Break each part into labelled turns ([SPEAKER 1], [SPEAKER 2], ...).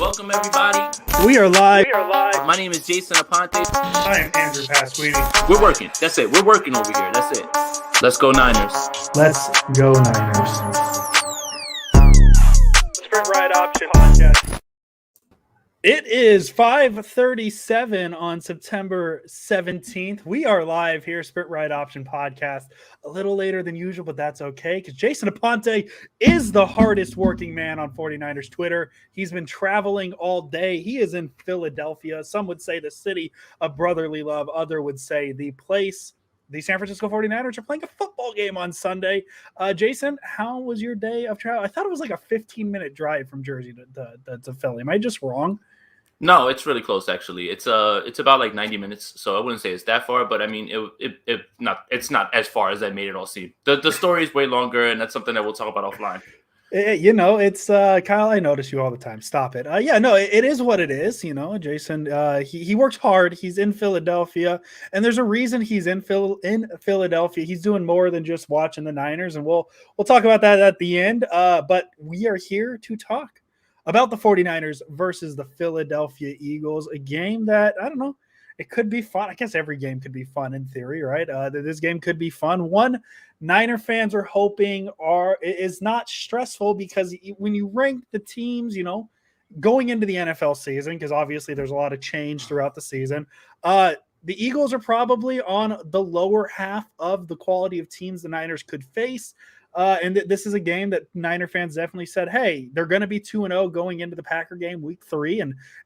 [SPEAKER 1] Welcome, everybody.
[SPEAKER 2] We are live.
[SPEAKER 1] My name is Jason Aponte.
[SPEAKER 2] I am Andrew Pasquini.
[SPEAKER 1] We're working. That's it. We're working over here. That's it. Let's go Niners.
[SPEAKER 2] Let's go Niners.
[SPEAKER 3] Sprint Ride Option Podcast.
[SPEAKER 2] It is 5:37 on September 17th. We are live here, Sprint Ride Option Podcast. A little later than usual, but that's okay because Jason Aponte is the hardest working man on 49ers Twitter. He's been traveling all day. He is in Philadelphia. Some would say the city of brotherly love. Other would say the place. The San Francisco 49ers are playing a football game on Sunday. Jason, how was your day of travel? I thought it was like a 15-minute drive from Jersey to Philly. Am I just wrong?
[SPEAKER 1] No, it's really close actually. It's about like 90 minutes, so I wouldn't say it's that far, but I mean it's not as far as I made it all seem. The story is way longer, and that's something that we'll talk about offline.
[SPEAKER 2] It's Kyle. I notice you all the time. Stop it. It is what it is. Jason. He works hard. He's in Philadelphia, and there's a reason he's in Philadelphia. He's doing more than just watching the Niners, and we'll talk about that at the end. But we are here to talk about the 49ers versus the Philadelphia Eagles, a game that, I don't know, it could be fun. I guess every game could be fun in theory, right? This game could be fun. One Niner fans are hoping is not stressful because when you rank the teams, going into the NFL season, because obviously there's a lot of change throughout the season, the Eagles are probably on the lower half of the quality of teams the Niners could face. And this is a game that Niner fans definitely said, hey, they're going to be 2-0 going into the Packer game week 3.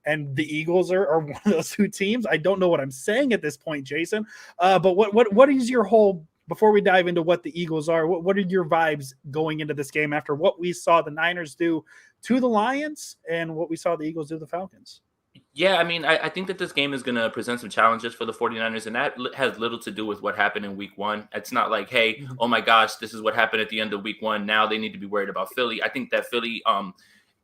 [SPEAKER 2] And the Eagles are one of those two teams. I don't know what I'm saying at this point, Jason. But what is your whole, before we dive into what the Eagles are, what are your vibes going into this game after what we saw the Niners do to the Lions and what we saw the Eagles do to the Falcons?
[SPEAKER 1] Yeah, I mean, I think that this game is going to present some challenges for the 49ers, and that has little to do with what happened in week 1. It's not like, hey, oh my gosh, this is what happened at the end of week 1. Now they need to be worried about Philly. I think that Philly,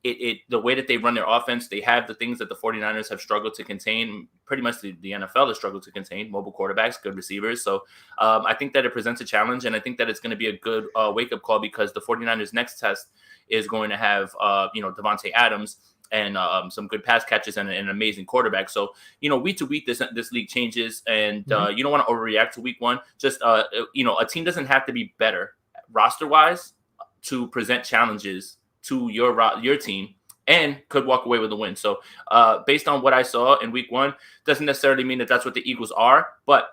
[SPEAKER 1] the way that they run their offense, they have the things that the 49ers have struggled to contain. Pretty much the NFL has struggled to contain: mobile quarterbacks, good receivers. So I think that it presents a challenge, and I think that it's going to be a good wake-up call because the 49ers' next test is going to have, Davante Adams and some good pass catches and an amazing quarterback. So, week to week, this league changes, and you don't want to overreact to week 1. Just, a team doesn't have to be better roster-wise to present challenges to your team and could walk away with a win. So, based on what I saw in week 1, doesn't necessarily mean that that's what the Eagles are, but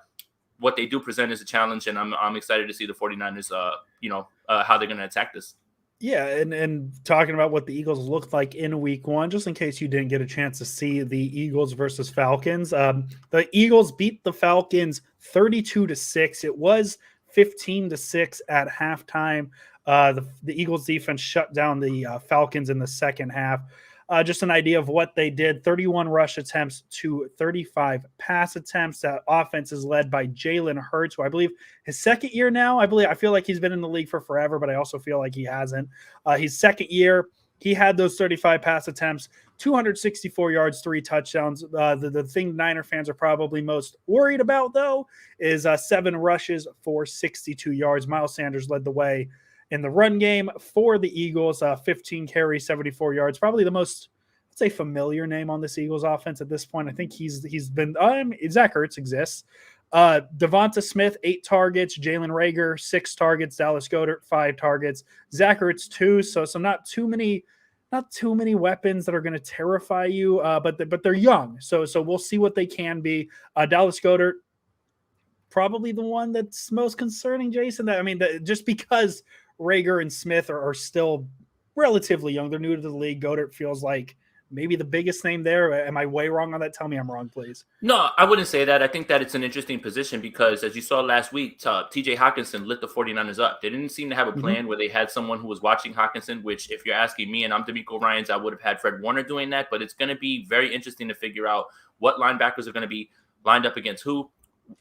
[SPEAKER 1] what they do present is a challenge, and I'm excited to see the 49ers, how they're going to attack this.
[SPEAKER 2] Yeah, and talking about what the Eagles looked like in week 1, just in case you didn't get a chance to see the Eagles versus Falcons. The Eagles beat the Falcons 32-6. It was 15-6 at halftime. The Eagles defense shut down the Falcons in the second half. Just an idea of what they did: 31 rush attempts to 35 pass attempts. That offense is led by Jalen Hurts, who I believe his second year now. I feel like he's been in the league for forever, but I also feel like he hasn't. His second year, he had those 35 pass attempts, 264 yards, 3 touchdowns. The thing Niner fans are probably most worried about, though, is 7 rushes for 62 yards. Miles Sanders led the way in the run game for the Eagles, 15 carries, 74 yards. Probably the most, let's say, familiar name on this Eagles offense at this point. I think he's been Zach Ertz exists. Devonta Smith, 8 targets. Jalen Reagor, 6 targets. Dallas Goedert, 5 targets. Zach Ertz, 2. So not too many weapons that are going to terrify you, but they're young. So we'll see what they can be. Dallas Goedert, probably the one that's most concerning, Jason. Just because Reagor and Smith are still relatively young. They're new to the league. Goedert feels like maybe the biggest name there. Am I way wrong on that? Tell me I'm wrong, please.
[SPEAKER 1] No, I wouldn't say that. I think that it's an interesting position because, as you saw last week, TJ Hockenson lit the 49ers up. They didn't seem to have a plan where they had someone who was watching Hockenson, which, if you're asking me, and I'm D'Amico Ryans, I would have had Fred Warner doing that. But it's going to be very interesting to figure out what linebackers are going to be lined up against who.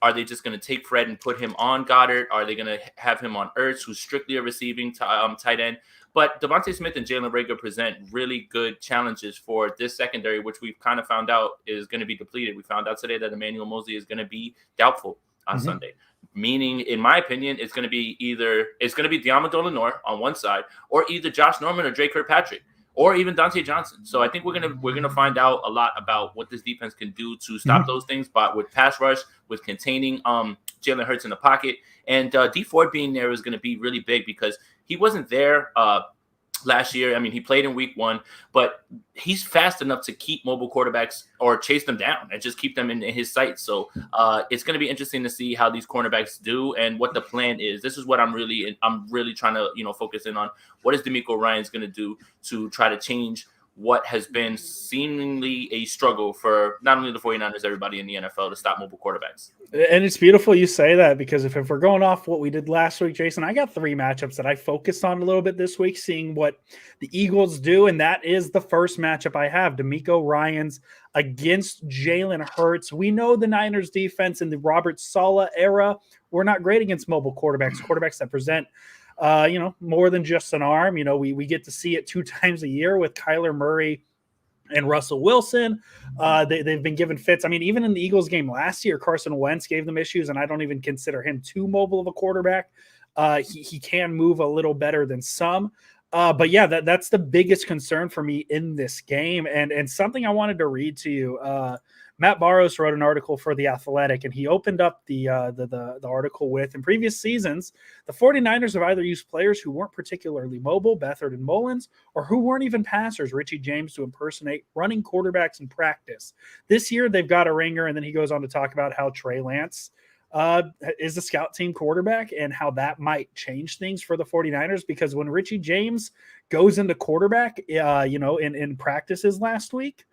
[SPEAKER 1] Are they just going to take Fred and put him on Goddard? Are they going to have him on Ertz, who's strictly a receiving tight end? But Devonta Smith and Jalen Reagor present really good challenges for this secondary, which we've kind of found out is going to be depleted. We found out today that Emmanuel Moseley is going to be doubtful on Sunday. Meaning, in my opinion, it's going to be De'Amado Lenoir on one side, or either Josh Norman or Drake Kirkpatrick, or even Dante Johnson. So I think we're gonna find out a lot about what this defense can do to stop those things. But with pass rush, with containing Jalen Hurts in the pocket, and Dee Ford being there is going to be really big because he wasn't there last year. I mean, he played in week 1, but he's fast enough to keep mobile quarterbacks or chase them down and just keep them in his sights. So it's going to be interesting to see how these cornerbacks do and what the plan is. This is what I'm really trying to, focus in on. What is DeMeco Ryans going to do to try to change what has been seemingly a struggle for not only the 49ers, everybody in the NFL to stop mobile quarterbacks.
[SPEAKER 2] And it's beautiful you say that, because if we're going off what we did last week, Jason, I got 3 matchups that I focused on a little bit this week, seeing what the Eagles do. And that is the first matchup I have, DeMeco Ryans against Jalen Hurts. We know the Niners defense in the Robert Saleh era were not great against mobile quarterbacks that present more than just an arm. We get to see it 2 times a year with Kyler Murray and Russell Wilson. They've been given fits. I mean, even in the Eagles game last year, Carson Wentz gave them issues, and I don't even consider him too mobile of a quarterback. He can move a little better than some. But yeah, that's the biggest concern for me in this game. And something I wanted to read to you. Matt Barrows wrote an article for The Athletic, and he opened up the article with, in previous seasons, the 49ers have either used players who weren't particularly mobile, Beathard and Mullins, or who weren't even passers, Richie James, to impersonate running quarterbacks in practice. This year, they've got a ringer, and then he goes on to talk about how Trey Lance is a scout team quarterback and how that might change things for the 49ers, because when Richie James goes into quarterback, in practices last week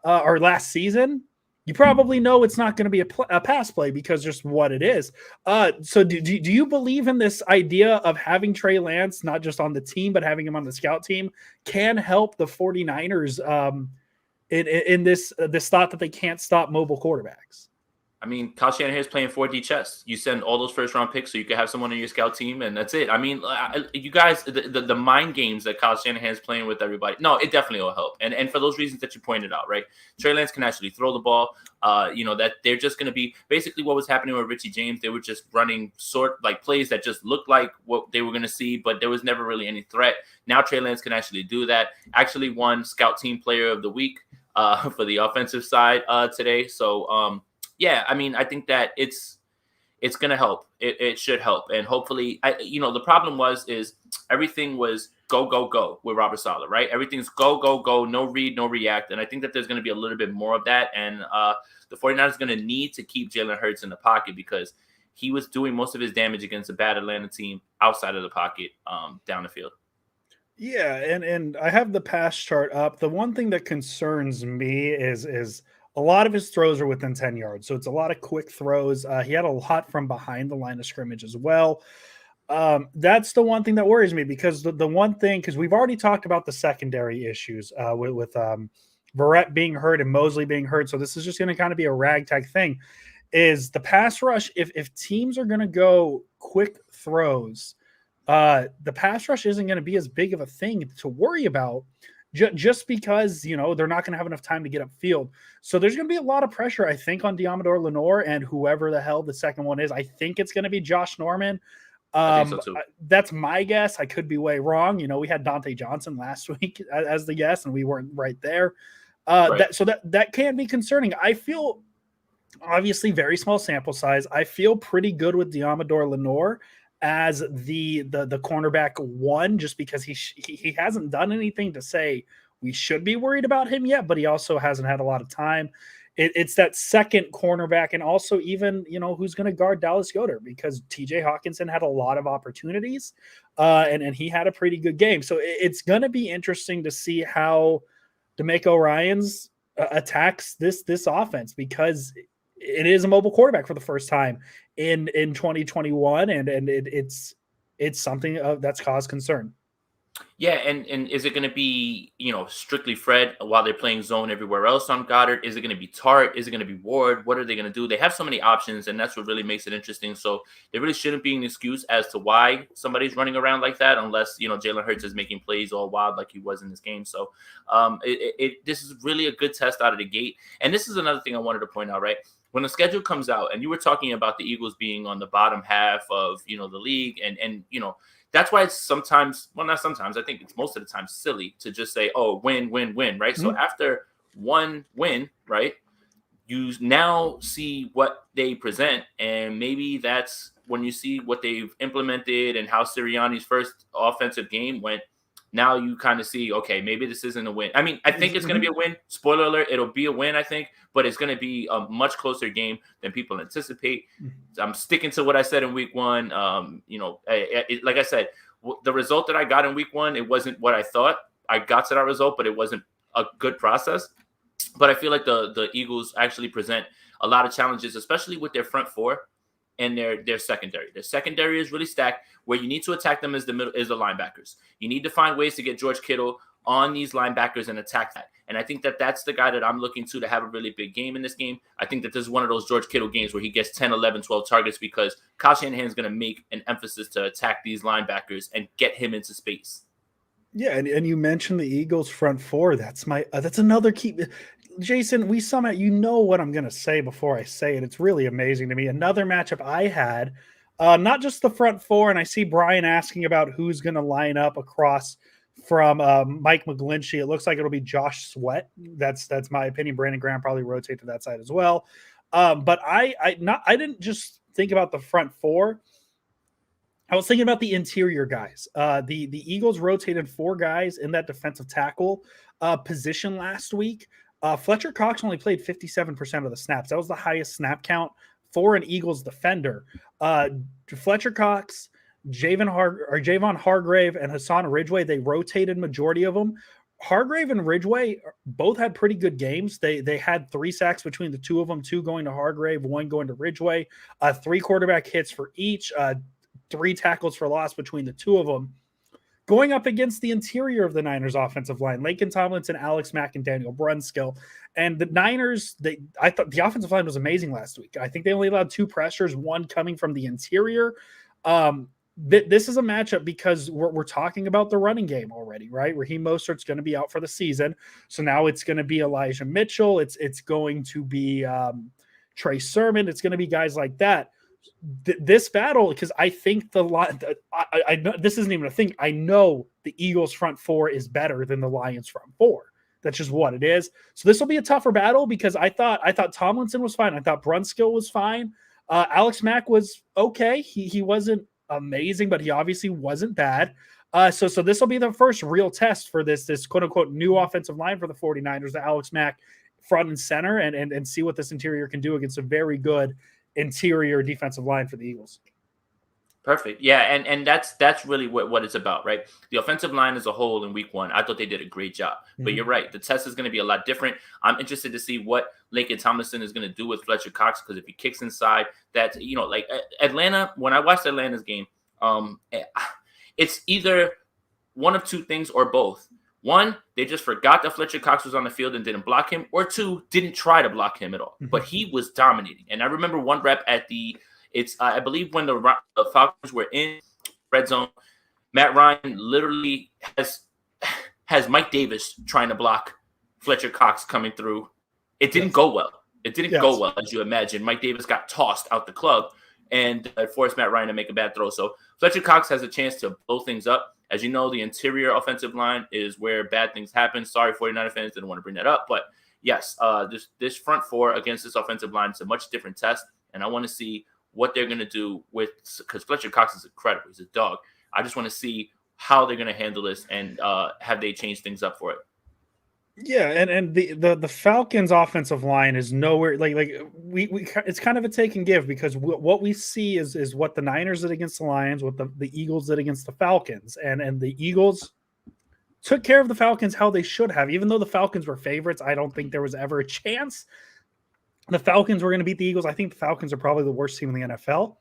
[SPEAKER 2] or last season, you probably know it's not going to be a pass play because just what it is. So do you believe in this idea of having Trey Lance, not just on the team, but having him on the scout team, can help the 49ers in this thought that they can't stop mobile quarterbacks?
[SPEAKER 1] I mean, Kyle Shanahan is playing 4D chess. You send all those first-round picks so you can have someone on your scout team, and that's it. I mean, you guys, the mind games that Kyle Shanahan is playing with everybody, no, it definitely will help. And for those reasons that you pointed out, right? Trey Lance can actually throw the ball. That they're just going to be basically what was happening with Richie James. They were just running plays that just looked like what they were going to see, but there was never really any threat. Now Trey Lance can actually do that. Actually won Scout Team Player of the Week for the offensive side today. So, yeah, I mean, I think that it's going to help. It should help. And hopefully, the problem is everything was go, go, go with Robert Saleh, right? Everything's go, go, go, no read, no react. And I think that there's going to be a little bit more of that. And the 49ers are going to need to keep Jalen Hurts in the pocket because he was doing most of his damage against a bad Atlanta team outside of the pocket down the field.
[SPEAKER 2] Yeah, and I have the pass chart up. The one thing that concerns me is a lot of his throws are within 10 yards. So it's a lot of quick throws. He had a lot from behind the line of scrimmage as well. That's the one thing that worries me, because the one thing, because we've already talked about the secondary issues with Verrett being hurt and Mosley being hurt. So this is just going to kind of be a ragtag thing, is the pass rush. If teams are going to go quick throws, the pass rush isn't going to be as big of a thing to worry about, just because, they're not going to have enough time to get upfield. So there's going to be a lot of pressure, I think, on Diamador Lenore and whoever the hell the second one is. I think it's going to be Josh Norman.
[SPEAKER 1] I think so too.
[SPEAKER 2] That's my guess. I could be way wrong. We had Dante Johnson last week as the guess, and we weren't right there.
[SPEAKER 1] Right.
[SPEAKER 2] That can be concerning. I feel, obviously, very small sample size. I feel pretty good with Diamador Lenore as the cornerback one, just because he hasn't done anything to say we should be worried about him yet, but he also hasn't had a lot of time. It's that second cornerback, and also even, who's going to guard Dallas Goedert, because TJ Hawkinson had a lot of opportunities and he had a pretty good game. So it's going to be interesting to see how DeMeco Ryans attacks this offense, because it is a mobile quarterback for the first time in 2021, and it's something that's caused concern.
[SPEAKER 1] Yeah, and is it going to be, strictly Fred while they're playing zone everywhere else on Goddard? Is it going to be Tart? Is it going to be Ward? What are they going to do? They have so many options, and that's what really makes it interesting. So there really shouldn't be an excuse as to why somebody's running around like that, unless, Jalen Hurts is making plays all wild like he was in this game. So this is really a good test out of the gate. And this is another thing I wanted to point out, right? When the schedule comes out, and you were talking about the Eagles being on the bottom half of, the league, and that's why it's sometimes, well, not sometimes, I think it's most of the time silly to just say, oh, win, win, win, right? So after one win, right, you now see what they present, and maybe that's when you see what they've implemented and how Sirianni's first offensive game went. Now you kind of see, okay, maybe this isn't a win. I mean, I think it's going to be a win. Spoiler alert, it'll be a win, I think, but it's going to be a much closer game than people anticipate. I'm sticking to what I said in week one. Like I said, the result that I got in week one, it wasn't what I thought. I got to that result, but it wasn't a good process. But I feel like the Eagles actually present a lot of challenges, especially with their front four and their secondary. Their secondary is really stacked. Where you need to attack them is the linebackers. You need to find ways to get George Kittle on these linebackers and attack that. And I think that that's the guy that I'm looking to have a really big game in this game. I think that this is one of those George Kittle games where he gets 10, 11, 12 targets because Kyle Shanahan is going to make an emphasis to attack these linebackers and get him into space.
[SPEAKER 2] Yeah, and you mentioned the Eagles front four. That's another key. Jason, we somehow, you know what I'm going to say before I say it. It's really amazing to me. Another matchup I had, not just the front four, and I see Brian asking about who's going to line up across from Mike McGlinchey. It looks like it'll be Josh Sweat. That's my opinion. Brandon Graham probably rotate to that side as well. But I didn't just think about the front four. I was thinking about the interior guys. The Eagles rotated 4 guys in that defensive tackle position last week. Fletcher Cox only played 57% of the snaps. That was the highest snap count for an Eagles defender. Fletcher Cox, Javon Hargrave, and Hassan Ridgeway, they rotated majority of them. Hargrave and Ridgeway both had pretty good games. They had 3 sacks between the two of them, 2 going to Hargrave, 1 going to Ridgeway, 3 quarterback hits for each, 3 tackles for loss between the two of them. Going up against the interior of the Niners offensive line, Laken Tomlinson, Alex Mack, and Daniel Brunskill. And the Niners, I thought the offensive line was amazing last week. I think they only allowed 2 pressures, 1 coming from the interior. This is a matchup because we're talking about the running game already, right? Raheem Mostert's going to be out for the season. So now it's going to be Elijah Mitchell. It's going to be Trey Sermon. It's going to be guys like that. This battle, because I think the line, I know this isn't even a thing. I know the Eagles front 4 is better than the Lions front 4. That's just what it is. So this will be a tougher battle because I thought Tomlinson was fine. I thought Brunskill was fine. Alex Mack was okay. He wasn't amazing, but he obviously wasn't bad. So this will be the first real test for this quote unquote new offensive line for the 49ers, the Alex Mack front and center, and see what this interior can do against a very good interior defensive line for the Eagles.
[SPEAKER 1] Perfect. Yeah, and that's really what it's about, right? The offensive line as a whole in week 1, I thought they did a great job. But you're right. The test is going to be a lot different. I'm interested to see what Laken Tomlinson is going to do with Fletcher Cox, because if he kicks inside, that, like Atlanta, when I watched Atlanta's game, it's either one of 2 things or both. 1, they just forgot that Fletcher Cox was on the field and didn't block him, or 2, didn't try to block him at all. But he was dominating. And I remember one rep at I believe when the Falcons were in red zone, Matt Ryan literally has Mike Davis trying to block Fletcher Cox coming through. It didn't go well. It didn't go well, as you imagine. Mike Davis got tossed out the club and forced Matt Ryan to make a bad throw. So Fletcher Cox has a chance to blow things up. As you know, the interior offensive line is where bad things happen. Sorry, 49er fans, didn't want to bring that up. But yes, this front 4 against this offensive line is a much different test. And I want to see what they're going to do because Fletcher Cox is incredible. He's a dog. I just want to see how they're going to handle this and have they changed things up for it.
[SPEAKER 2] Yeah, and the Falcons offensive line is nowhere we it's kind of a take and give, because what we see is what the Niners did against the Lions, what the Eagles did against the Falcons, and the Eagles took care of the Falcons how they should have. Even though the Falcons were favorites, I don't think there was ever a chance the Falcons were going to beat the Eagles. I think the Falcons are probably the worst team in the NFL.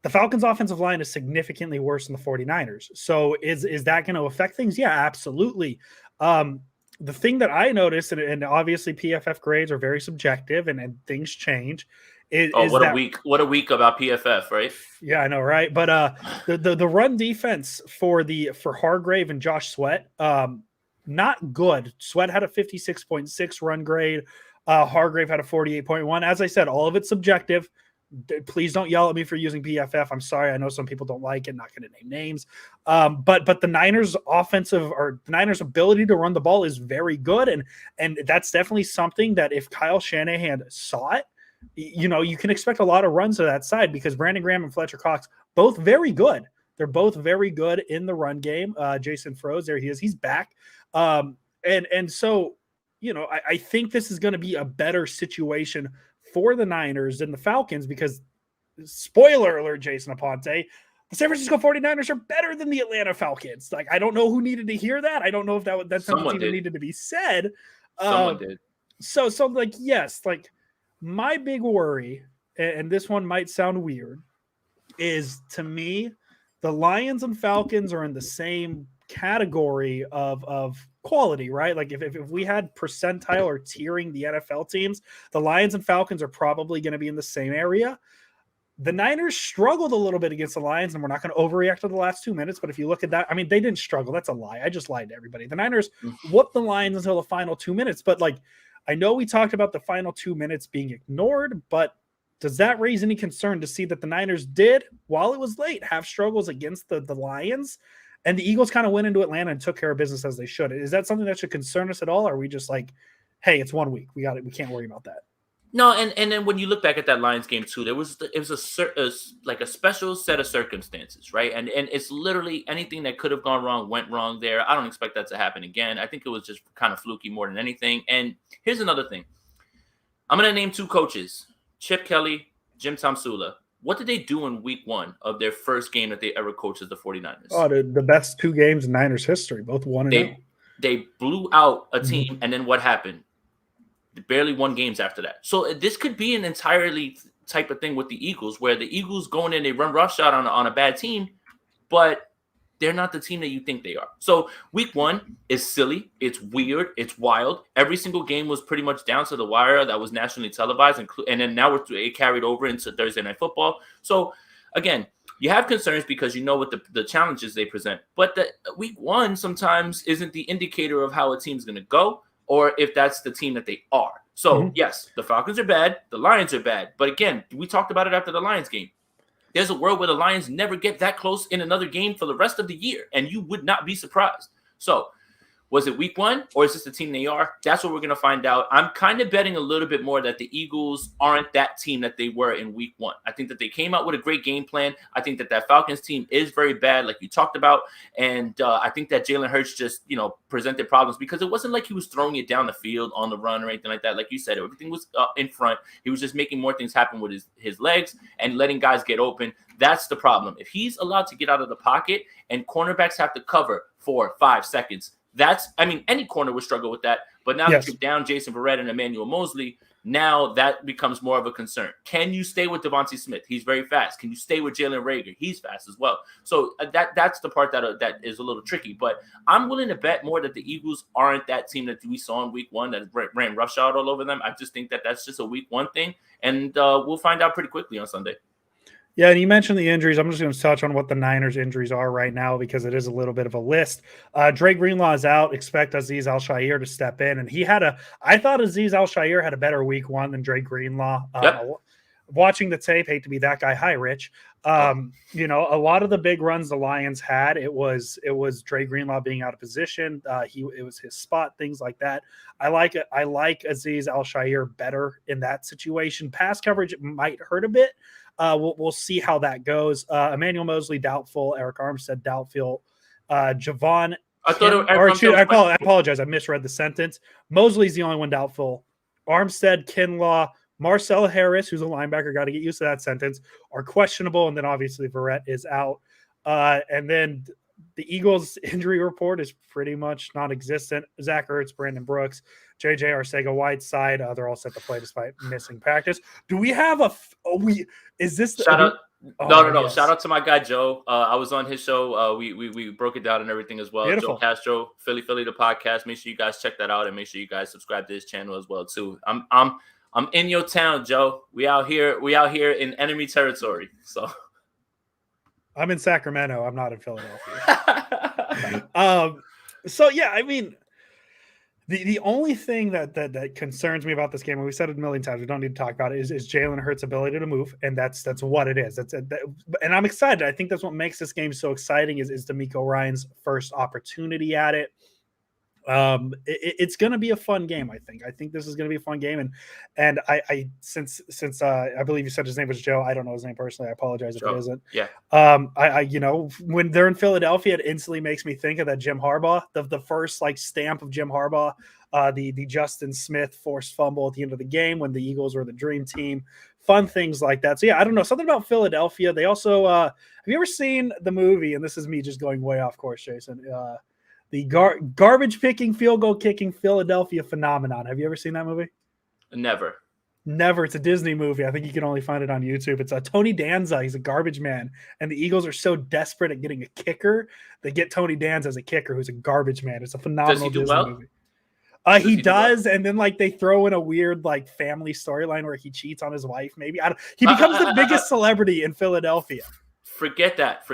[SPEAKER 2] The Falcons offensive line is significantly worse than the 49ers. So is that going to affect things? Yeah, absolutely. The thing that I noticed, and obviously PFF grades are very subjective and things change.
[SPEAKER 1] What a week about PFF, right?
[SPEAKER 2] Yeah, I know, right? But the run defense for Hargrave and Josh Sweat, not good. Sweat had a 56.6 run grade. Hargrave had a 48.1. As I said, all of it's subjective. Please don't yell at me for using PFF. I'm sorry. I know some people don't like it. Not going to name names. But the Niners the Niners ability to run the ball is very good. And that's definitely something that if Kyle Shanahan saw it, you can expect a lot of runs to that side because Brandon Graham and Fletcher Cox, both very good. They're both very good in the run game. Jason froze. There he is. He's back. And so, I think this is going to be a better situation for the Niners than the Falcons because, spoiler alert, Jason Aponte, the San Francisco 49ers are better than the Atlanta Falcons. Like, I don't know who needed to hear that. I don't know if that's something even needed to be said.
[SPEAKER 1] Someone did.
[SPEAKER 2] So like, yes, like my big worry, and this one might sound weird, is to me, the Lions and Falcons are in the same category of quality, right? Like if we had percentile or tiering the NFL teams, the Lions and Falcons are probably going to be in the same area. The Niners struggled a little bit against the Lions, and we're not going to overreact to the last 2 minutes, but if you look at that, I mean, they didn't struggle. That's a lie. I just lied to everybody. The Niners whooped the Lions until the final 2 minutes, but like, I know we talked about the final 2 minutes being ignored, but does that raise any concern to see that the Niners did, while it was late, have struggles against the Lions? And the Eagles kind of went into Atlanta and took care of business as they should. Is that something that should concern us at all? Or are we just like, hey, it's 1 week. We got it. We can't worry about that.
[SPEAKER 1] No, and then when you look back at that Lions game too, it was a special set of circumstances, right? And it's literally anything that could have gone wrong went wrong there. I don't expect that to happen again. I think it was just kind of fluky more than anything. And here's another thing. I'm going to name 2 coaches, Chip Kelly, Jim Tomsula. What did they do in week 1 of their first game that they ever coached as the 49ers?
[SPEAKER 2] Oh, the best 2 games in Niners history, both 1-0.
[SPEAKER 1] They blew out a team, and then what happened? They barely won games after that. So this could be an entirely type of thing with the Eagles, where the Eagles go in and they run roughshod on a bad team, but they're not the team that you think they are. So week 1 is silly. It's weird. It's wild. Every single game was pretty much down to the wire that was nationally televised. And then now it carried over into Thursday Night Football. So again, you have concerns because you know what the challenges they present. But the week 1 sometimes isn't the indicator of how a team's going to go or if that's the team that they are. So yes, the Falcons are bad. The Lions are bad. But again, we talked about it after the Lions game. There's a world where the Lions never get that close in another game for the rest of the year, and you would not be surprised. So was it week 1 or is this the team they are? That's what we're going to find out. I'm kind of betting a little bit more that the Eagles aren't that team that they were in week 1. I think that they came out with a great game plan. I think that Falcons team is very bad, like you talked about. And I think that Jalen Hurts just, presented problems because it wasn't like he was throwing it down the field on the run or anything like that. Like you said, everything was in front. He was just making more things happen with his legs and letting guys get open. That's the problem. If he's allowed to get out of the pocket and cornerbacks have to cover 4 or 5 seconds, any corner would struggle with that. But now that you're down Jason Verrett and Emmanuel Mosley, now that becomes more of a concern. Can you stay with Devontae Smith? He's very fast. Can you stay with Jalen Reagor? He's fast as well. So that's the part that is a little tricky. But I'm willing to bet more that the Eagles aren't that team that we saw in week 1 that ran roughshod all over them. I just think that that's just a week 1 thing. And we'll find out pretty quickly on Sunday.
[SPEAKER 2] Yeah, and you mentioned the injuries. I'm just going to touch on what the Niners' injuries are right now because it is a little bit of a list. Dre Greenlaw is out. Expect Azeez Al-Shaair to step in. And I thought Azeez Al-Shaair had a better week 1 than Dre Greenlaw. Watching the tape, hate to be that guy. Hi, Rich. A lot of the big runs the Lions had, it was Dre Greenlaw being out of position. It was his spot, things like that. I like Azeez Al-Shaair better in that situation. Pass coverage might hurt a bit. We'll see how that goes. Emmanuel Mosley doubtful. Eric Armstead doubtful. Javon. I apologize. I misread the sentence. Mosley's the only one doubtful. Armstead, Kinlaw, Marcel Harris, who's a linebacker, got to get used to that sentence, are questionable. And then obviously Verrett is out. And then the Eagles injury report is pretty much non-existent. Zach Ertz, Brandon Brooks, JJ Arcega-Whiteside, they're all set to play despite missing practice. Do we have is this
[SPEAKER 1] shout out? No.
[SPEAKER 2] Yes.
[SPEAKER 1] Shout out to my guy Joe. I was on his show. We broke it down and everything as well.
[SPEAKER 2] Beautiful.
[SPEAKER 1] Joe Castro, Philly the podcast. Make sure you guys check that out and make sure you guys subscribe to his channel as well too. I'm in your town, Joe. We out here in enemy territory. So
[SPEAKER 2] I'm in Sacramento. I'm not in Philadelphia. So yeah, I mean, The only thing that concerns me about this game, and we said it a million times, we don't need to talk about it, is Jalen Hurts' ability to move, and that's what it is. And I'm excited. I think that's what makes this game so exciting is DeMeco Ryans' first opportunity at it. It's going to be a fun game. I think this is going to be a fun game. And I since I believe you said his name was Joe. I don't know his name personally. I apologize if it isn't.
[SPEAKER 1] Yeah.
[SPEAKER 2] I when they're in Philadelphia, it instantly makes me think of that Jim Harbaugh, the first like stamp of Jim Harbaugh, the Justin Smith forced fumble at the end of the game when the Eagles were the dream team. Fun things like that. So yeah, I don't know, something about Philadelphia. They also have you ever seen the movie? And this is me just going way off course, Jason. The garbage picking, field goal kicking Philadelphia phenomenon. Have you ever seen that movie?
[SPEAKER 1] Never.
[SPEAKER 2] It's a Disney movie. I think you can only find it on YouTube. It's Tony Danza. He's a garbage man, and the Eagles are so desperate at getting a kicker, they get Tony Danza as a kicker who's a garbage man. It's a phenomenal Disney movie. He does, and then like they throw in a weird like family storyline where he cheats on his wife. Maybe he becomes the biggest celebrity in Philadelphia.
[SPEAKER 1] Forget that.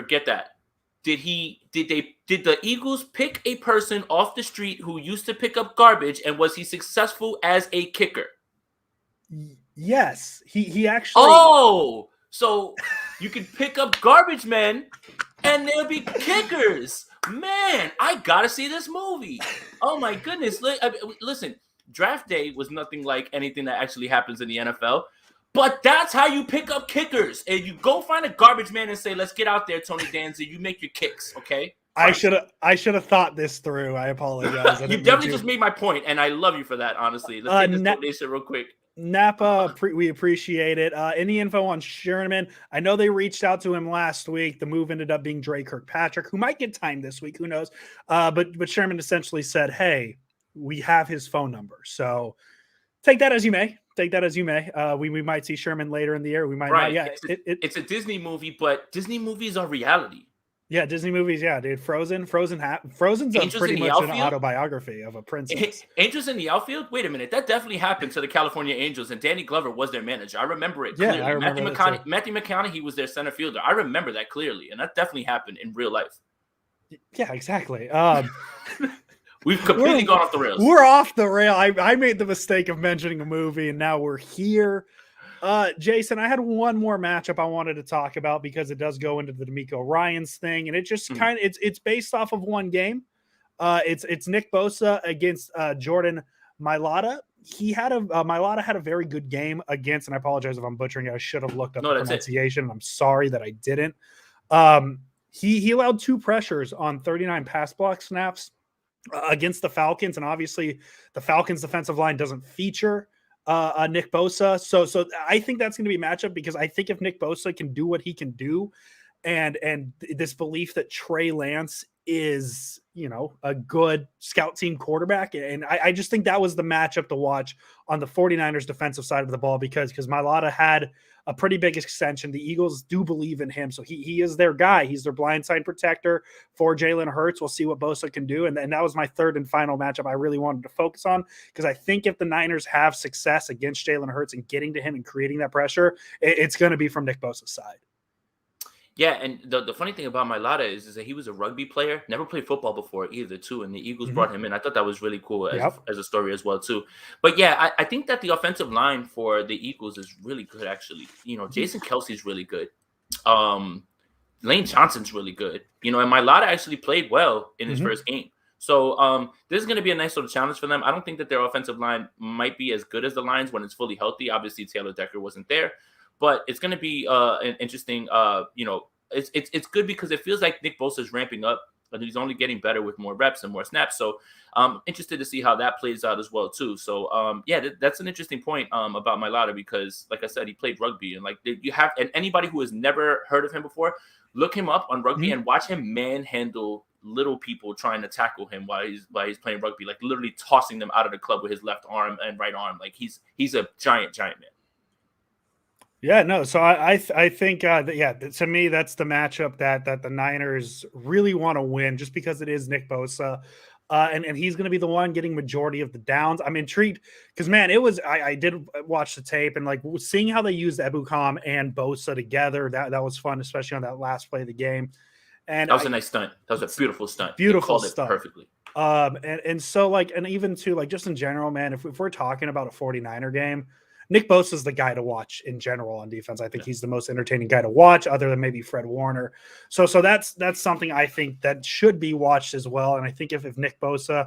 [SPEAKER 1] Did the Eagles pick a person off the street who used to pick up garbage, and was he successful as a kicker?
[SPEAKER 2] Yes, he actually.
[SPEAKER 1] Oh, so you can pick up garbage men, and they'll be kickers. Man, I gotta see this movie. Oh my goodness! Listen, draft day was nothing like anything that actually happens in the NFL. But that's how you pick up kickers. And you go find a garbage man and say, let's get out there, Tony Danza. You make your kicks, okay?
[SPEAKER 2] I should have thought this through. I apologize.
[SPEAKER 1] You definitely just made my point, and I love you for that, honestly. Let's take this donation real quick.
[SPEAKER 2] Napa, we appreciate it. Any info on Sherman? I know they reached out to him last week. The move ended up being Dre Kirkpatrick, who might get time this week. Who knows? But Sherman essentially said, hey, we have his phone number. So take that as you may. We might see Sherman later in the year. We might not. Yeah,
[SPEAKER 1] it's a Disney movie, but Disney movies are reality.
[SPEAKER 2] Yeah, Disney movies. Yeah, dude. Frozen's pretty much an autobiography of a princess.
[SPEAKER 1] Angels in the Outfield. Wait a minute, that definitely happened to the California Angels, and Danny Glover was their manager. I remember it clearly.
[SPEAKER 2] Yeah, I remember
[SPEAKER 1] Matthew McConaughey was their center fielder. I remember that clearly, and that definitely happened in real life.
[SPEAKER 2] Yeah, exactly.
[SPEAKER 1] We've completely gone off the rails.
[SPEAKER 2] We're off the rail. I made the mistake of mentioning a movie, and now we're here. Jason, I had one more matchup I wanted to talk about because it does go into the DeMeco Ryans thing, and it just kind of it's based off of one game. It's Nick Bosa against Jordan Mailata. Mailata had a very good game against, and I apologize if I'm butchering it. I should have looked up the pronunciation, and I'm sorry that I didn't. He allowed 2 pressures on 39 pass block snaps against the Falcons, and obviously the Falcons defensive line doesn't feature Nick Bosa. So I think that's going to be a matchup because I think if Nick Bosa can do what he can do, and this belief that Trey Lance is, a good scout team quarterback, and I just think that was the matchup to watch on the 49ers defensive side of the ball because Mailata had a pretty big extension. The Eagles do believe in him, so he is their guy. He's their blindside protector for Jalen Hurts. We'll see what Bosa can do, and that was my third and final matchup I really wanted to focus on because I think if the Niners have success against Jalen Hurts and getting to him and creating that pressure, it's going to be from Nick Bosa's side.
[SPEAKER 1] Yeah, and the funny thing about Mailata is that he was a rugby player, never played football before either, too, and the Eagles brought him in. I thought that was really cool as a story as well, too. But, yeah, I think that the offensive line for the Eagles is really good, actually. Jason Kelce's really good. Lane Johnson's really good. And Mailata actually played well in his first game. So this is going to be a nice little challenge for them. I don't think that their offensive line might be as good as the Lions when it's fully healthy. Obviously, Taylor Decker wasn't there. But it's going to be an interesting, it's good because it feels like Nick Bosa is ramping up, but he's only getting better with more reps and more snaps. So I'm interested to see how that plays out as well, too. So, that's an interesting point about Mailata because, like I said, he played rugby. And, and anybody who has never heard of him before, look him up on rugby and watch him manhandle little people trying to tackle him while he's playing rugby, like literally tossing them out of the club with his left arm and right arm. Like he's a giant man.
[SPEAKER 2] Yeah, no. So I think to me that's the matchup that the Niners really want to win, just because it is Nick Bosa, and he's going to be the one getting majority of the downs. I'm intrigued because man, it was I did watch the tape and like seeing how they used Ebukam and Bosa together. That was fun, especially on that last play of the game. And
[SPEAKER 1] that was a nice stunt. That was a beautiful stunt.
[SPEAKER 2] Beautiful
[SPEAKER 1] They called
[SPEAKER 2] stunt.
[SPEAKER 1] it perfectly.
[SPEAKER 2] And so like, and even too, like just in general, man, if we're talking about a 49er game, Nick Bosa is the guy to watch in general on defense. I think he's the most entertaining guy to watch, other than maybe Fred Warner. So that's something I think that should be watched as well. And I think if Nick Bosa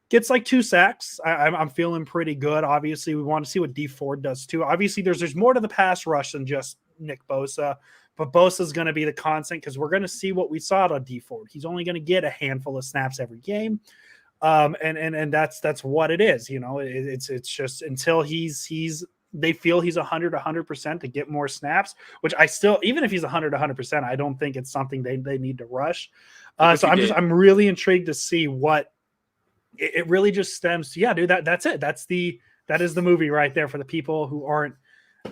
[SPEAKER 2] gets like 2 sacks, I'm feeling pretty good. Obviously, we want to see what D Ford does too. Obviously, there's more to the pass rush than just Nick Bosa, but Bosa is going to be the constant because we're going to see what we saw out of D Ford. He's only going to get a handful of snaps every game. And that's what it is. You know, it's just until they feel he's 100% to get more snaps, which I still, even if he's 100%, I don't think it's something they need to rush. So I'm really intrigued to see what it really just stems to. Yeah, dude, that's it. That is the movie right there for the people who aren't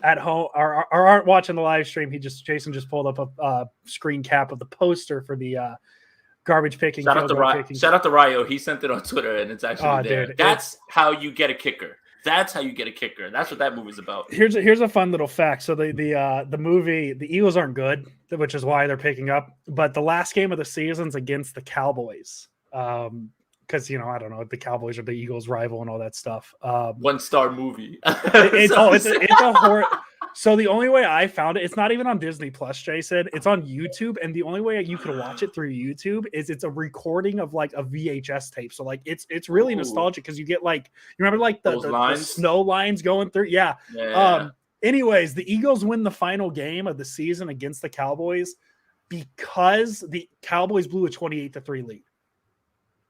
[SPEAKER 2] at home or aren't watching the live stream. Jason just pulled up a screen cap of the poster for the garbage picking.
[SPEAKER 1] Shout out to Ryo. He sent it on Twitter, and it's actually there. Dude, that's how you get a kicker. That's how you get a kicker. That's what that movie's about.
[SPEAKER 2] Here's a fun little fact. So the movie, the Eagles aren't good, which is why they're picking up. But the last game of the season's against the Cowboys. Because I don't know, the Cowboys are the Eagles' rival and all that stuff.
[SPEAKER 1] 1-star movie.
[SPEAKER 2] It's a horror. So the only way I found it's not even on Disney Plus, Jason. It's on YouTube, and the only way you could watch it through YouTube is it's a recording of like a VHS tape. So like it's really nostalgic because you get like, you remember like the snow lines going through. Yeah. Anyways, the Eagles win the final game of the season against the Cowboys because the Cowboys blew a 28-3 lead.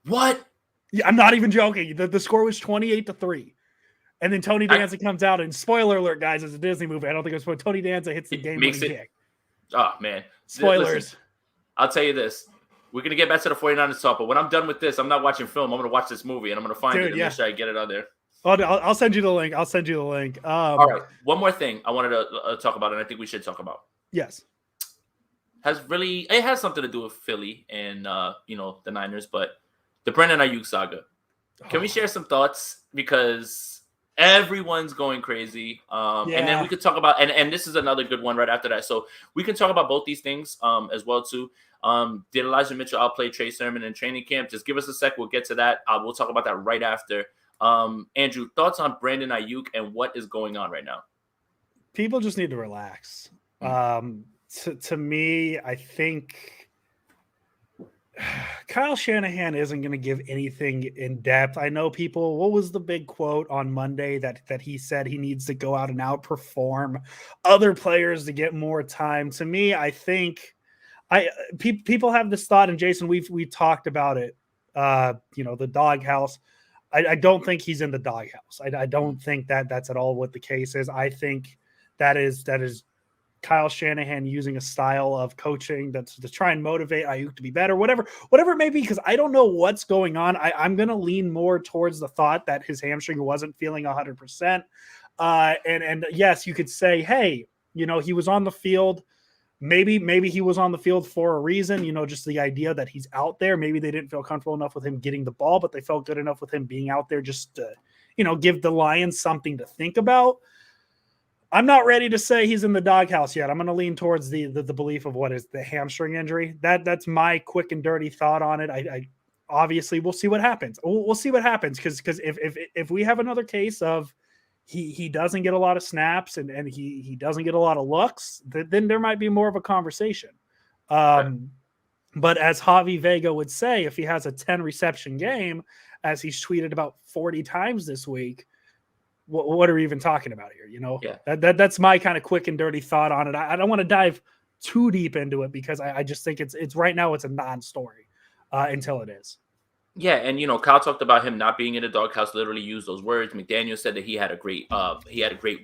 [SPEAKER 1] What?
[SPEAKER 2] Yeah, I'm not even joking. The score was 28-3. And then Tony Danza comes out, and spoiler alert, guys, it's a Disney movie. I don't think it's what Tony Danza hits the game-winning kick.
[SPEAKER 1] Oh, man.
[SPEAKER 2] Spoilers.
[SPEAKER 1] Listen, I'll tell you this. We're going to get back to the 49ers talk, but when I'm done with this, I'm not watching film. I'm going to watch this movie, and I'm going to find it and make sure I get it on there.
[SPEAKER 2] I'll send you the link. All
[SPEAKER 1] right. One more thing I wanted to talk about, and I think we should talk about.
[SPEAKER 2] Yes.
[SPEAKER 1] It has something to do with Philly and, the Niners, but the Brandon Ayuk saga. Can we share some thoughts? Because everyone's going crazy. And then we could talk about, and this is another good one right after that. So we can talk about both these things as well too. Did Elijah Mitchell outplay Trey Sermon in training camp? Just give us a sec. We'll get to that. We'll talk about that right after. Andrew, thoughts on Brandon Ayuk and what is going on right now?
[SPEAKER 2] People just need to relax. To me, I think Kyle Shanahan isn't going to give anything in depth. I know people, what was the big quote on Monday that he said he needs to go out and outperform other players to get more time? To me, I think people have this thought, and Jason, we've talked about it, the doghouse. I don't think he's in the doghouse. I don't think that's at all what the case is. I think that is Kyle Shanahan using a style of coaching that's to try and motivate Ayuk to be better, whatever it may be, because I don't know what's going on. I'm going to lean more towards the thought that his hamstring wasn't feeling 100%. And yes, you could say, hey, he was on the field. Maybe he was on the field for a reason, just the idea that he's out there. Maybe they didn't feel comfortable enough with him getting the ball, but they felt good enough with him being out there just to, give the Lions something to think about. I'm not ready to say he's in the doghouse yet. I'm going to lean towards the belief of what is the hamstring injury. That's my quick and dirty thought on it. I obviously we'll see what happens. We'll see what happens because if we have another case of he doesn't get a lot of snaps and he doesn't get a lot of looks, then there might be more of a conversation. But as Javi Vega would say, if he has a 10 reception game, as he's tweeted about 40 times this week, what are we even talking about here?
[SPEAKER 1] Yeah.
[SPEAKER 2] That's my kind of quick and dirty thought on it. I don't want to dive too deep into it because I just think it's right now it's a non-story until it is.
[SPEAKER 1] Yeah, and Kyle talked about him not being in the doghouse. Literally used those words. McDaniel said that he had a great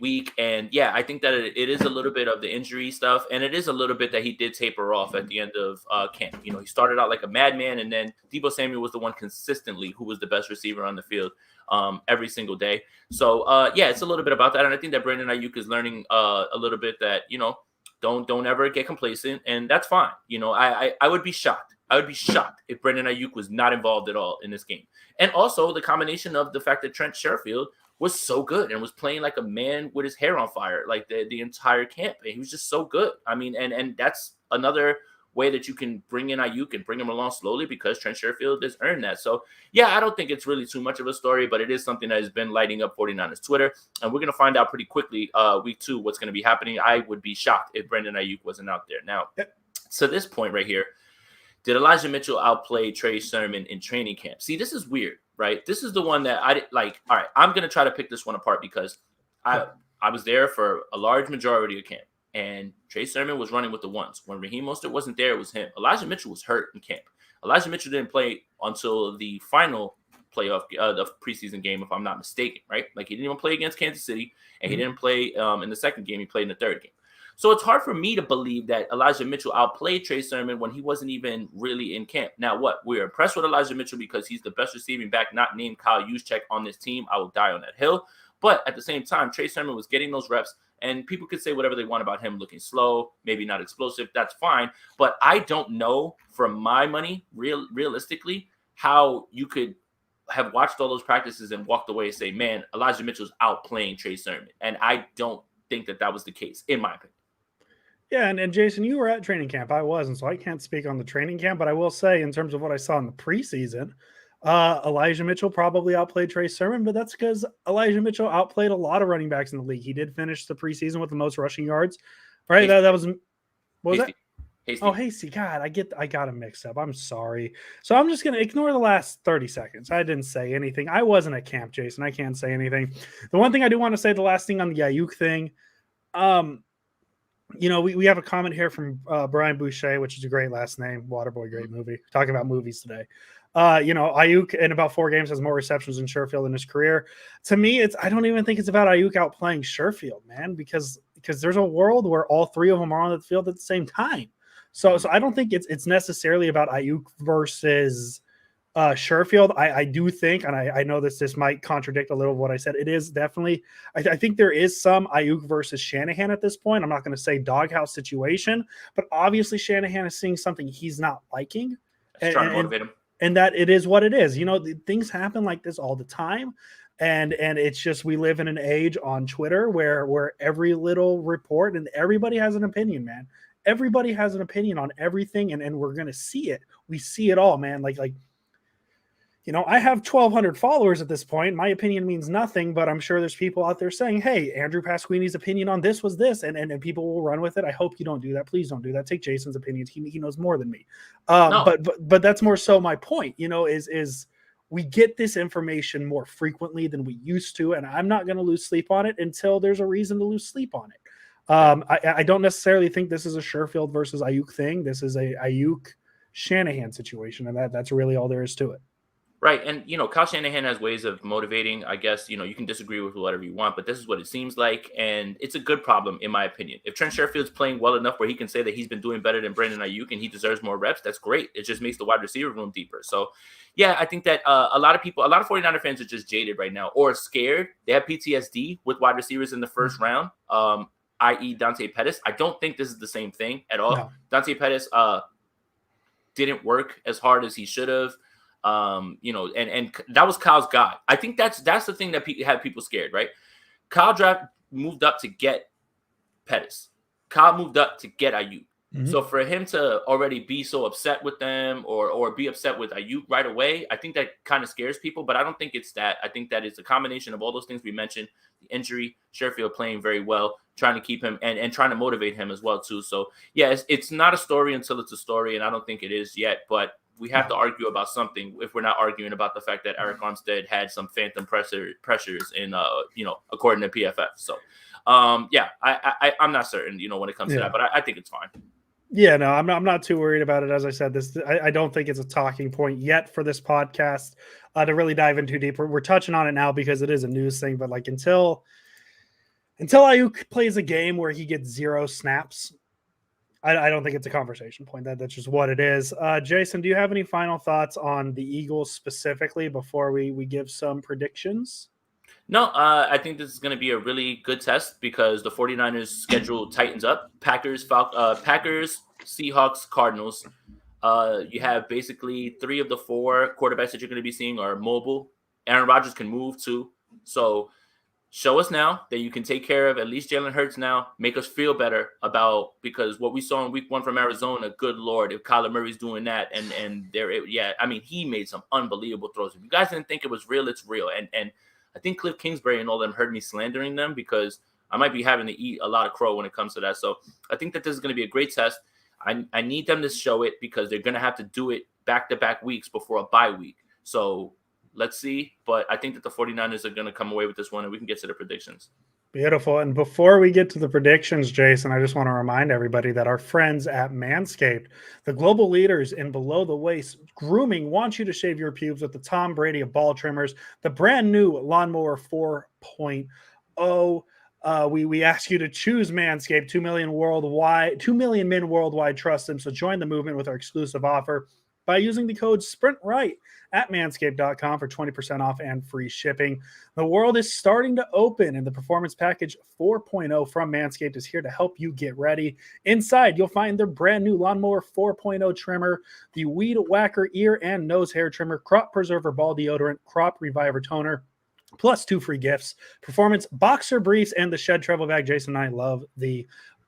[SPEAKER 1] week, and yeah, I think that it is a little bit of the injury stuff, and it is a little bit that he did taper off at the end of camp. He started out like a madman, and then Deebo Samuel was the one consistently who was the best receiver on the field every single day. So yeah, it's a little bit about that, and I think that Brandon Ayuk is learning a little bit that don't ever get complacent, and that's fine. I would be shocked. I would be shocked if Brandon Ayuk was not involved at all in this game. And also the combination of the fact that Trent Sherfield was so good and was playing like a man with his hair on fire, like the entire camp. And he was just so good. I mean, and that's another way that you can bring in Ayuk and bring him along slowly because Trent Sherfield has earned that. So, yeah, I don't think it's really too much of a story, but it is something that has been lighting up 49ers Twitter. And we're going to find out pretty quickly week 2 what's going to be happening. I would be shocked if Brandon Ayuk wasn't out there. Now, to this point right here, did Elijah Mitchell outplay Trey Sermon in training camp? See, this is weird, right? This is the one that I like. All right, I'm going to try to pick this one apart because I was there for a large majority of camp, and Trey Sermon was running with the ones. When Raheem Mostert wasn't there, it was him. Elijah Mitchell was hurt in camp. Elijah Mitchell didn't play until the final playoff, the preseason game, if I'm not mistaken, right? Like, he didn't even play against Kansas City, and he didn't play in the second game. He played in the third game. So it's hard for me to believe that Elijah Mitchell outplayed Trey Sermon when he wasn't even really in camp. Now, what? We're impressed with Elijah Mitchell because he's the best receiving back not named Kyle Juszczyk on this team. I will die on that hill. But at the same time, Trey Sermon was getting those reps, and people could say whatever they want about him looking slow, maybe not explosive. That's fine. But I don't know, for my money, realistically, how you could have watched all those practices and walked away and say, man, Elijah Mitchell's outplaying Trey Sermon. And I don't think that was the case, in my opinion.
[SPEAKER 2] Yeah, and Jason, you were at training camp. I wasn't, so I can't speak on the training camp, but I will say, in terms of what I saw in the preseason, Elijah Mitchell probably outplayed Trey Sermon, but that's because Elijah Mitchell outplayed a lot of running backs in the league. He did finish the preseason with the most rushing yards, right? That was what was
[SPEAKER 1] Hasty.
[SPEAKER 2] that?
[SPEAKER 1] Hasty.
[SPEAKER 2] Oh, Hasty. God, I got him mixed up. I'm sorry. So I'm just gonna ignore the last 30 seconds. I didn't say anything. I wasn't at camp, Jason. I can't say anything. The one thing I do want to say, the last thing on the Ayuk thing, you know, we have a comment here from Brian Boucher, which is a great last name. Waterboy, great movie. Talking about movies today. You know, Ayuk in about 4 games has more receptions than Sherfield in his career. To me, I don't even think it's about Ayuk outplaying Sherfield, man, because there's a world where all 3 of them are on the field at the same time. So I don't think it's necessarily about Ayuk versus Sherfield. I do think, and I know this might contradict a little of what I said. It is definitely, I think there is some Ayuk versus Shanahan at this point. I'm not going to say doghouse situation, but obviously Shanahan is seeing something he's not liking.
[SPEAKER 1] Trying to motivate him.
[SPEAKER 2] And that it is what it is. You know, things happen like this all the time. And it's just, we live in an age on Twitter where every little report and everybody has an opinion, man. Everybody has an opinion on everything, and we're going to see it. We see it all, man. Like, you know, I have 1,200 followers at this point. My opinion means nothing, but I'm sure there's people out there saying, hey, Andrew Pasquini's opinion on this was this, and people will run with it. I hope you don't do that. Please don't do that. Take Jason's opinions. He knows more than me.
[SPEAKER 1] No.
[SPEAKER 2] But that's more so my point, you know, is we get this information more frequently than we used to, and I'm not going to lose sleep on it until there's a reason to lose sleep on it. I don't necessarily think this is a Sherfield versus Ayuk thing. This is a Ayuk Shanahan situation, and that's really all there is to it.
[SPEAKER 1] Right. And, you know, Kyle Shanahan has ways of motivating. I guess, you know, you can disagree with whatever you want, but this is what it seems like. And it's a good problem, in my opinion. If Trent Sherfield's playing well enough where he can say that he's been doing better than Brandon Ayuk and he deserves more reps, that's great. It just makes the wide receiver room deeper. So, yeah, I think that a lot of 49er fans are just jaded right now or scared. They have PTSD with wide receivers in the first round, i.e. Dante Pettis. I don't think this is the same thing at all. No. Dante Pettis didn't work as hard as he should have. You know, and that was Kyle's guy. I think that's the thing that had people scared, right? Kyle moved up to get Pettis. Kyle moved up to get Ayuk. Mm-hmm. So for him to already be so upset with them or be upset with Ayuk right away, I think that kind of scares people, but I don't think it's that. I think that it's a combination of all those things we mentioned, the injury, Sherfield playing very well, trying to keep him and trying to motivate him as well too. So yeah, it's not a story until it's a story, and I don't think it is yet, but we have to argue about something if we're not arguing about the fact that Eric Armstead had some phantom pressures in, you know, according to PFF. So, yeah, I'm not certain, you know, when it comes to that, but I think it's fine.
[SPEAKER 2] Yeah, no, I'm not too worried about it. As I said, I don't think it's a talking point yet for this podcast to really dive in too deep. We're touching on it now because it is a news thing, but like until Ayuk plays a game where he gets 0 snaps, I don't think it's a conversation point. That's just what it is. Jason, do you have any final thoughts on the Eagles specifically before we give some predictions?
[SPEAKER 1] No, I think this is going to be a really good test because the 49ers schedule tightens up. Packers, Seahawks, Cardinals. You have basically 3 of the 4 quarterbacks that you're going to be seeing are mobile. Aaron Rodgers can move too. So show us now that you can take care of at least Jalen Hurts now. Make us feel better about, because what we saw in week 1 from Arizona, good Lord, if Kyler Murray's doing that and I mean, he made some unbelievable throws. If you guys didn't think it was real, it's real. And I think Cliff Kingsbury and all them heard me slandering them because I might be having to eat a lot of crow when it comes to that. So I think that this is going to be a great test. I need them to show it because they're going to have to do it back-to-back weeks before a bye week. So let's see. But I think that the 49ers are going to come away with this one, and we can get to the predictions.
[SPEAKER 2] Beautiful. And before we get to the predictions, Jason, I just want to remind everybody that our friends at Manscaped, the global leaders in below-the-waist grooming, want you to shave your pubes with the Tom Brady of ball trimmers, the brand new Lawnmower 4.0. We ask you to choose Manscaped. 2 million men worldwide trust them. So join the movement with our exclusive offer by using the code SPRINTRIGHT at manscaped.com for 20% off and free shipping. The world is starting to open, and the Performance Package 4.0 from Manscaped is here to help you get ready. Inside, you'll find their brand new Lawnmower 4.0 trimmer, the Weed Whacker ear and nose hair trimmer, Crop Preserver ball deodorant, Crop Reviver toner, plus 2 free gifts, Performance Boxer Briefs, and the Shed Travel Bag. Jason and I love the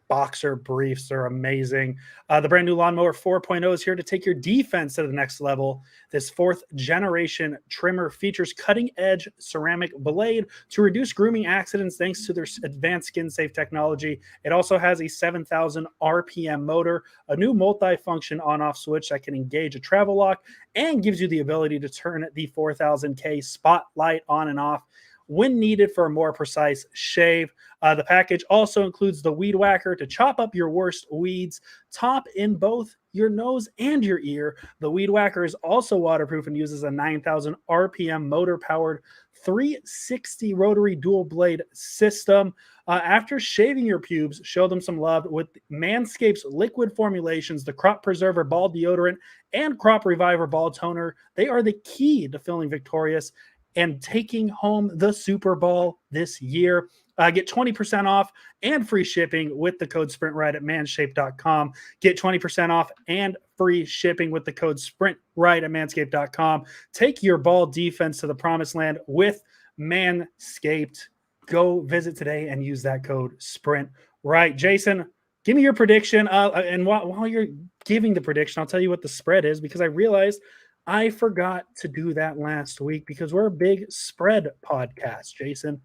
[SPEAKER 2] Boxer Briefs. They're amazing. The brand new Lawnmower 4.0 is here to take your defense to the next level. This 4th generation trimmer features cutting-edge ceramic blade to reduce grooming accidents thanks to their advanced skin-safe technology. It also has a 7,000 RPM motor, a new multi-function on-off switch that can engage a travel lock, and gives you the ability to turn the 4000K spotlight on and off when needed for a more precise shave. The package also includes the Weed Whacker to chop up your worst weeds, top in both your nose and your ear. The Weed Whacker is also waterproof and uses a 9,000 RPM motor-powered 360 rotary dual blade system. After shaving your pubes, show them some love with Manscaped's liquid formulations, the Crop Preserver ball deodorant and Crop Reviver ball toner. They are the key to feeling victorious and taking home the Super Bowl this year. Get 20% off and free shipping with the code SPRINTRIGHT at manscaped.com. Get 20% off and free shipping with the code SPRINTRIGHT at manscaped.com. Take your ball defense to the promised land with Manscaped. Go visit today and use that code SPRINTRIGHT. Jason, give me your prediction. And while you're giving the prediction, I'll tell you what the spread is, because I realized I forgot to do that last week because we're a big spread podcast, Jason.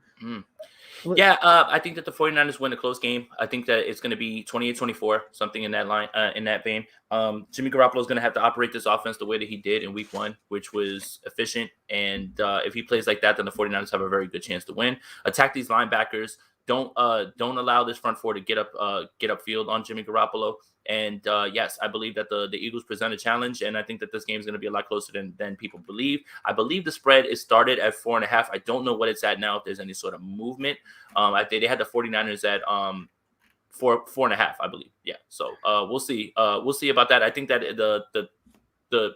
[SPEAKER 1] Yeah, I think that the 49ers win a close game. I think that it's going to be 28-24, something in that line, in that vein. Jimmy Garoppolo is going to have to operate this offense the way that he did in week 1, which was efficient. And if he plays like that, then the 49ers have a very good chance to win. Attack these linebackers. Don't allow this front four to get upfield on Jimmy Garoppolo. And yes, I believe that the Eagles present a challenge, and I think that this game is going to be a lot closer than people believe. I believe the spread is started at 4.5. I don't know what it's at now, if there's any sort of movement. I think they had the 49ers at 4.5, I believe. Yeah, so we'll see. We'll see about that. I think that the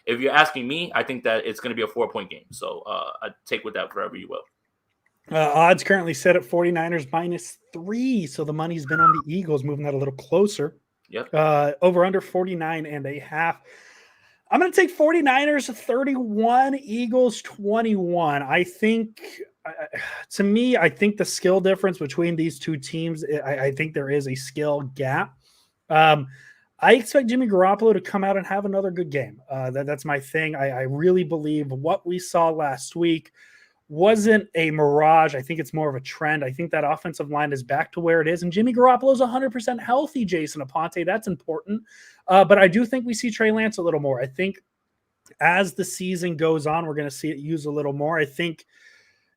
[SPEAKER 1] if you're asking me, I think that it's going to be a 4-point game. So I take with that wherever you will.
[SPEAKER 2] Odds currently set at 49ers -3, so the money's been on the Eagles, moving that a little closer.
[SPEAKER 1] Yep.
[SPEAKER 2] Over under 49.5. I'm going to take 49ers 31, Eagles 21. I think, to me, I think the skill difference between these two teams, I think there is a skill gap. I expect Jimmy Garoppolo to come out and have another good game. That's my thing. I really believe what we saw last week wasn't a mirage. I think it's more of a trend. I think that offensive line is back to where it is. And Jimmy Garoppolo is 100% healthy, Jason Aponte. That's important. But I do think we see Trey Lance a little more. I think as the season goes on, we're going to see it used a little more. I think,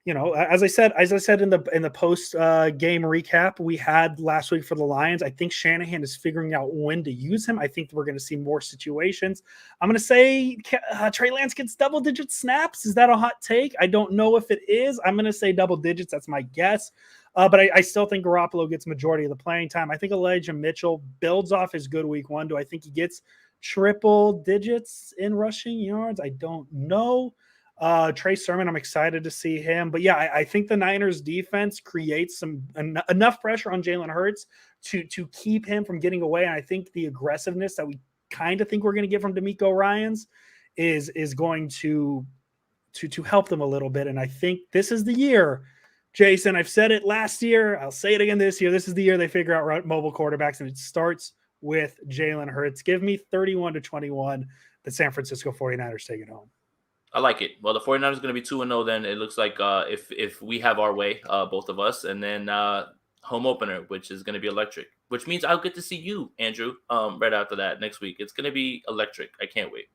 [SPEAKER 2] you know, as I said in the post game recap we had last week for the Lions, I think Shanahan is figuring out when to use him. I think we're going to see more situations. I'm going to say Trey Lance gets double-digit snaps. Is that a hot take? I don't know if it is. I'm going to say double digits. That's my guess. But I still think Garoppolo gets majority of the playing time. I think Elijah Mitchell builds off his good week 1. Do I think he gets triple digits in rushing yards? I don't know. Trey Sermon, I'm excited to see him. But yeah, I think the Niners defense creates enough pressure on Jalen Hurts to keep him from getting away. And I think the aggressiveness that we kind of think we're going to get from DeMeco Ryans is going to help them a little bit. And I think this is the year Jason, I've said it last year. I'll say it again this year. This is the year they figure out mobile quarterbacks, and it starts with Jalen Hurts. Give me 31-21. The San Francisco 49ers take it home.
[SPEAKER 1] I like it. Well, the 49ers are going to be 2-0 then. It looks like if we have our way, both of us, and then home opener, which is going to be electric, which means I'll get to see you, Andrew, right after that next week. It's going to be electric. I can't wait.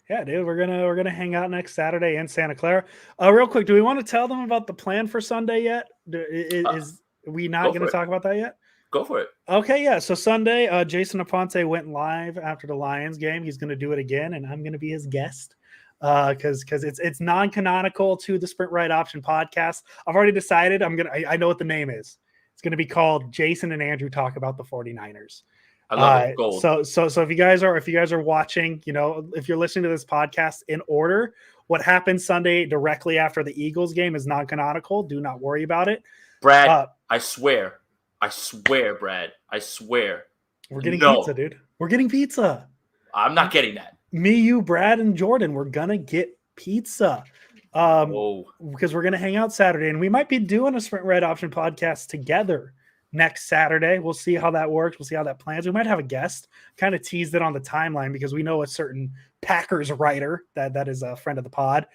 [SPEAKER 2] Yeah, dude, we're gonna hang out next Saturday in Santa Clara. Real quick, do we want to tell them about the plan for Sunday yet? Is we not going to talk about that yet?
[SPEAKER 1] Go for it.
[SPEAKER 2] Okay, yeah. So Sunday, Jason Aponte went live after the Lions game. He's going to do it again, and I'm going to be his guest because it's non-canonical to the Sprint Right Option podcast. I've already decided I know what the name is. It's going to be called Jason and Andrew Talk About the 49ers.
[SPEAKER 1] I love it. Gold.
[SPEAKER 2] So if you guys are watching, if you're listening to this podcast in order, what happened Sunday directly after the Eagles game is non-canonical. Do not worry about it.
[SPEAKER 1] Brad, I swear, Brad. I swear.
[SPEAKER 2] We're getting pizza, dude. We're getting pizza.
[SPEAKER 1] I'm not getting that.
[SPEAKER 2] Me, you, Brad, and Jordan, we're gonna get pizza. Because we're gonna hang out Saturday, and we might be doing a Sprint Red Option podcast together next Saturday. We'll see how that works. We'll see how that plans. We might have a guest. Kind of teased it on the timeline because we know a certain Packers writer that is a friend of the pod.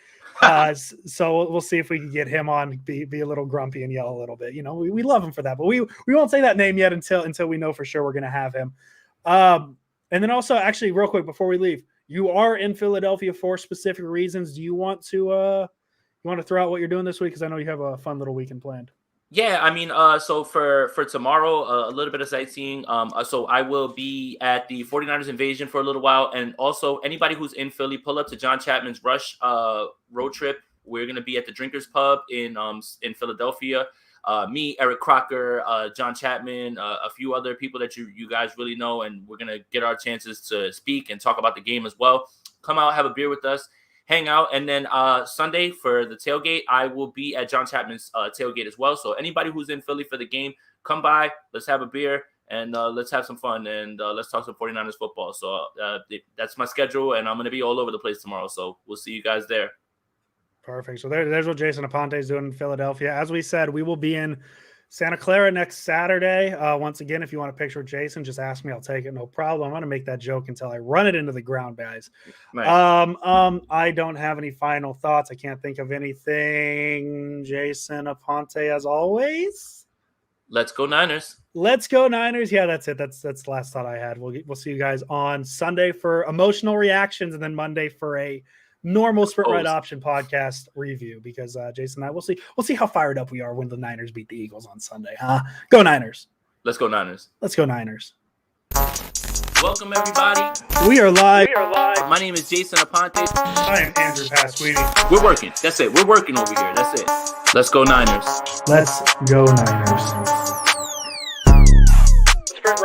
[SPEAKER 2] So we'll see if we can get him on, be a little grumpy and yell a little bit. We love him for that, but we won't say that name yet until we know for sure we're going to have him. And then also, actually, real quick before we leave, you are in Philadelphia for specific reasons. Do you want to throw out what you're doing this week? Because I know you have a fun little weekend planned.
[SPEAKER 1] Yeah, I mean, so for tomorrow, a little bit of sightseeing. So I will be at the 49ers Invasion for a little while. And also anybody who's in Philly, pull up to John Chapman's Rush road trip. We're going to be at the Drinkers Pub in Philadelphia. Me, Eric Crocker, John Chapman, a few other people that you guys really know. And we're going to get our chances to speak and talk about the game as well. Come out, have a beer with us. Hang out, and then Sunday for the tailgate, I will be at John Chapman's tailgate as well. So anybody who's in Philly for the game, come by. Let's have a beer, and let's have some fun, and let's talk some 49ers football. So that's my schedule, and I'm going to be all over the place tomorrow. So we'll see you guys there.
[SPEAKER 2] Perfect. So there's what Jason Aponte is doing in Philadelphia. As we said, we will be in Santa Clara next Saturday. Once again, if you want a picture of Jason, just ask me. I'll take it. No problem. I'm going to make that joke until I run it into the ground, guys. Nice. I don't have any final thoughts. I can't think of anything. Jason Aponte, as always.
[SPEAKER 1] Let's go Niners.
[SPEAKER 2] Let's go Niners. Yeah, that's it. That's the last thought I had. We'll see you guys on Sunday for emotional reactions, and then Monday for a normal Sprint Right Option podcast review, because Jason and I we'll see how fired up we are when the Niners beat the Eagles on Sunday. Go Niners.
[SPEAKER 1] Let's go Niners.
[SPEAKER 2] Let's go Niners.
[SPEAKER 1] Welcome everybody.
[SPEAKER 2] We are live.
[SPEAKER 1] My name is Jason Aponte.
[SPEAKER 2] I am Andrew Pasquini.
[SPEAKER 1] We're working. That's it. We're working over here. That's it. Let's go Niners.
[SPEAKER 2] Let's go Niners.